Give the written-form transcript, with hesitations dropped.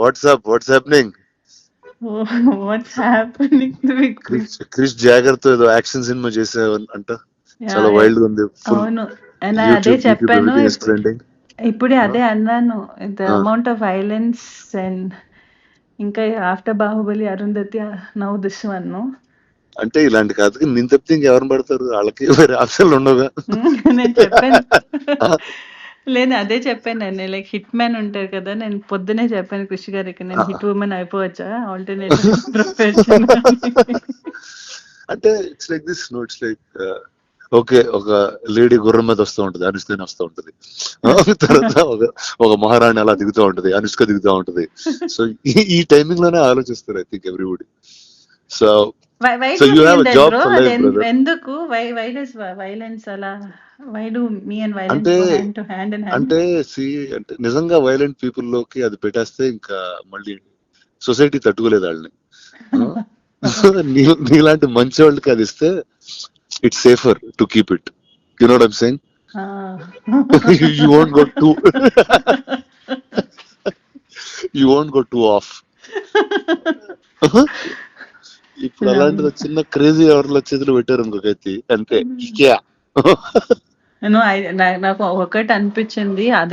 Watts happening? What's happening with Krish జాగర్తో ఏదో action cinema చేసావు అంట, చాలా వైల్డ్ గా ఉంది. ఫుల్ అవును, అదే చెప్పాను. ట్రెండింగ్. ఇప్పుడే అదే అన్నాను, the amount of violence and ఇంకా after Baahubali Arundhati now this one. అంటే ఇలాంటి కాదు, నేను తప్పితే ఇంకెవరిని పడతారు, వాళ్ళకి వేరే ఆప్షన్లు ఉండవుగా. నేను చెప్పాను లేదు, అదే చెప్పాను నేను, లైక్ హిట్ మ్యాన్ ఉంటారు కదా, నేను పొద్దునే చెప్పాను కృషి గారికి, నేను హిట్ ఉమెన్ అయిపోవచ్చా ఆల్టర్నేట్ ప్రొఫెషన్. అంటే it's like this, no it's like okay, ఒక లేడీ గుర్రం మీద వస్తూ ఉంటది, అనుష్కని వస్తూ ఉంటది. తర్వాత ఒక మహారాణి అలా దిగుతూ ఉంటది, అనుష్క దిగుతూ ఉంటది. సో ఈ టైమింగ్ లోనే ఆలోచిస్తారు I think everybody. So So you have a job for life, brother. ఎందుకు వై డస్ వైలెన్స్ అలా, why do me and violence అంటే hand to hand and hand? అంటే అంటే నిజంగా వైలెంట్ పీపుల్ లోకి అది పెట్టేస్తే ఇంకా మళ్ళీ సొసైటీ తట్టుకోలేదు వాళ్ళని. నీలాంటి మంచి వాళ్ళకి అది ఇస్తే it's safer to keep it. You know what I'm saying? You won't go too off. ఇప్పుడు అలాంటిది చిన్న క్రేజీ ఎవరిలో చేతులు పెట్టారు ఇంకొకటి, అంతే. నాకు ఒకటి అనిపించింది,